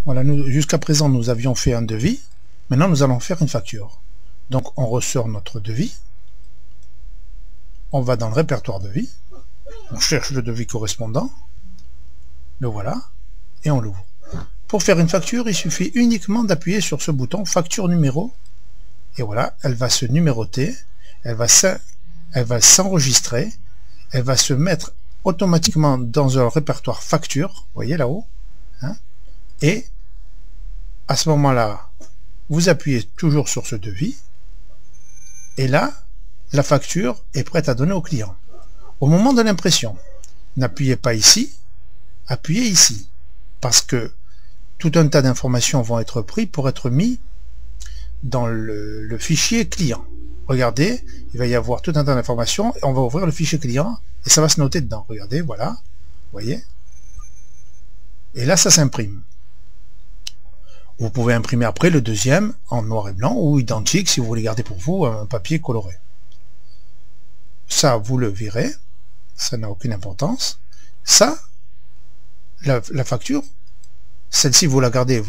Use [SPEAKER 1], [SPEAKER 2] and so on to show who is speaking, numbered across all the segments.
[SPEAKER 1] Voilà, jusqu'à présent, nous avions fait un devis. Maintenant, nous allons faire une facture. Donc, on ressort notre devis. On va dans le répertoire devis. On cherche le devis correspondant. Le voilà. Et on l'ouvre. Pour faire une facture, il suffit uniquement d'appuyer sur ce bouton facture numéro. Et voilà, elle va se numéroter. Elle va s'enregistrer. Elle va se mettre automatiquement dans un répertoire facture. Vous voyez là-haut. Hein, et à ce moment-là, vous appuyez toujours sur ce devis. Et là, la facture est prête à donner au client. Au moment de l'impression, n'appuyez pas ici, appuyez ici. Parce que tout un tas d'informations vont être prises pour être mis dans le fichier client. Regardez, il va y avoir tout un tas d'informations et on va ouvrir le fichier client et ça va se noter dedans. Regardez, voilà, vous voyez. Et là, ça s'imprime. Vous pouvez imprimer après le deuxième en noir et blanc ou identique si vous voulez garder pour vous un papier coloré. Ça, vous le verrez, ça n'a aucune importance. Ça, la facture, celle-ci, vous la gardez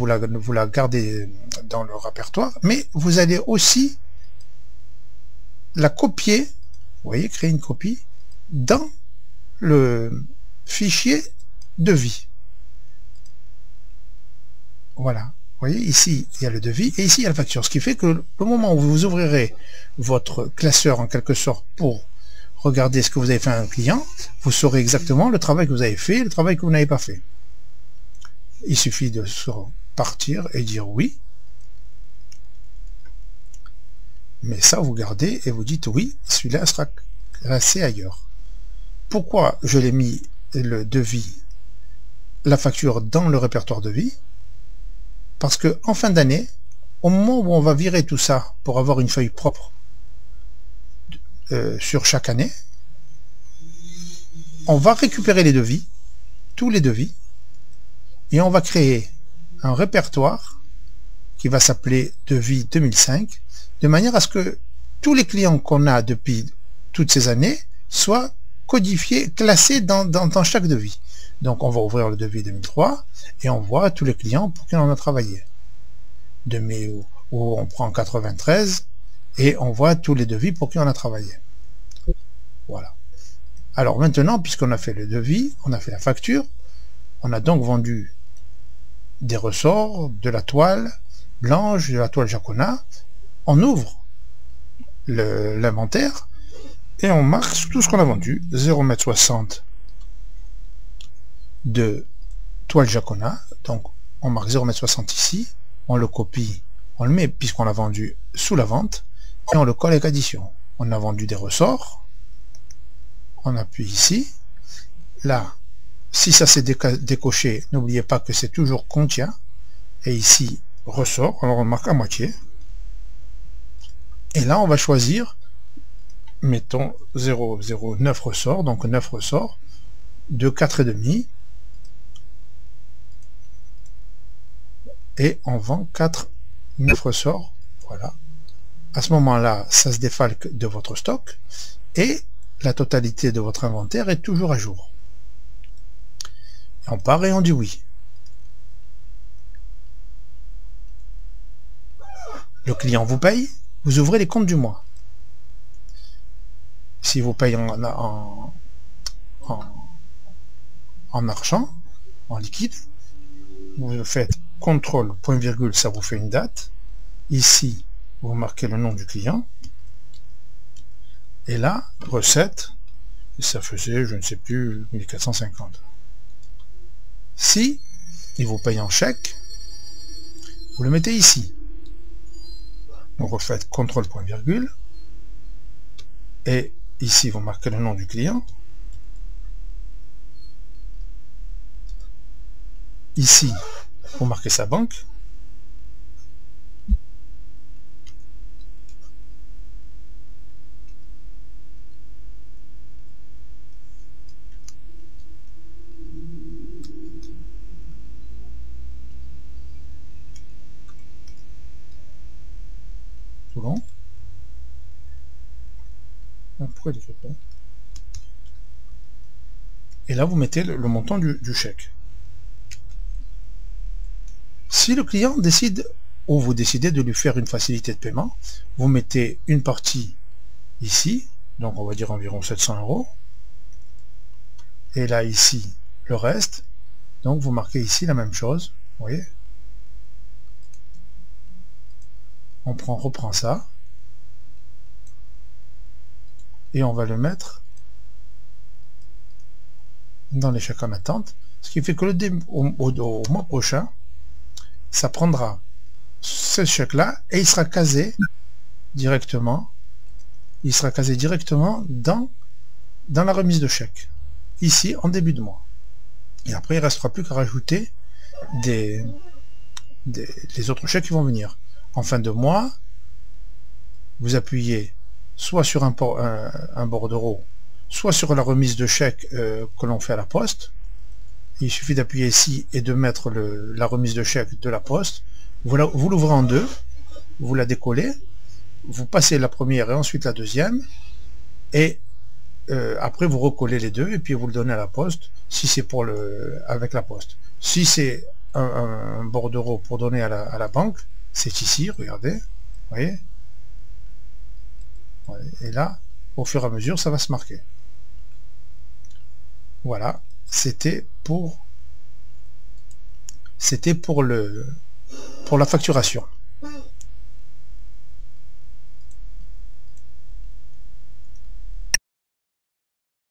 [SPEAKER 1] dans le répertoire, mais vous allez aussi la copier, vous voyez, créer une copie dans le fichier devis. Voilà. Vous voyez, ici, il y a le devis et ici, il y a la facture. Ce qui fait que le moment où vous ouvrirez votre classeur, en quelque sorte, pour regarder ce que vous avez fait à un client, vous saurez exactement le travail que vous avez fait et le travail que vous n'avez pas fait. Il suffit de partir et dire oui. Mais ça, vous gardez et vous dites oui, celui-là sera classé ailleurs. Pourquoi je l'ai mis le devis, la facture dans le répertoire devis? Parce que en fin d'année, au moment où on va virer tout ça pour avoir une feuille propre sur chaque année, on va récupérer les devis, tous les devis, et on va créer un répertoire qui va s'appeler devis 2005, de manière à ce que tous les clients qu'on a depuis toutes ces années soient codifiés, classés dans chaque devis. Donc on va ouvrir le devis 2003 et on voit tous les clients pour qui on a travaillé. De mai où on prend 93 et on voit tous les devis pour qui on a travaillé. Voilà. Alors maintenant, puisqu'on a fait le devis, on a fait la facture, on a donc vendu des ressorts, de la toile blanche, de la toile Jacona. On ouvre l'inventaire et on marque tout ce qu'on a vendu. 0,60 m de toile Jacona, donc on marque 0,60 m ici, on le copie, on le met puisqu'on l'a vendu sous la vente et on le colle avec addition. On a vendu des ressorts, on appuie ici, là, si ça s'est décoché, n'oubliez pas que c'est toujours contient, et ici ressort, alors on marque à moitié, et là on va choisir, mettons 0,09 ressorts, donc 9 ressorts, de 4,5, et on vend 9 ressorts, voilà. À ce moment-là, ça se défalque de votre stock, et la totalité de votre inventaire est toujours à jour. Et on part et on dit oui. Le client vous paye, vous ouvrez les comptes du mois. Si vous payez en argent, en liquide, vous faites contrôle, point virgule, ça vous fait une date. Ici, vous marquez le nom du client. Et là, recette, ça faisait, je ne sais plus, 1450. Si il vous paye en chèque, vous le mettez ici. Vous refaites contrôle, point virgule. Et ici, vous marquez le nom du client. Ici, vous marquez sa banque. Tout bon. Pourquoi il ne fait pas? Et là, vous mettez le montant du chèque. Si le client décide, ou vous décidez de lui faire une facilité de paiement, vous mettez une partie ici, donc on va dire environ 700 €, et là ici le reste, donc vous marquez ici la même chose, vous voyez. On reprend ça, et on va le mettre dans les chèques en attente, ce qui fait que au mois prochain, ça prendra ce chèque là et il sera casé directement, dans la remise de chèque, ici en début de mois. Et après il ne restera plus qu'à rajouter les autres chèques qui vont venir. En fin de mois, vous appuyez soit sur un bordereau, soit sur la remise de chèque que l'on fait à la poste. Il suffit d'appuyer ici et de mettre la remise de chèque de la poste. Vous l'ouvrez en deux, vous la décollez, vous passez la première et ensuite la deuxième, et après vous recollez les deux et puis vous le donnez à la poste, si c'est avec la poste. Si c'est un bordereau pour donner à la banque, c'est ici, regardez, vous voyez. Et là, au fur et à mesure, ça va se marquer. Voilà, c'était pour la facturation.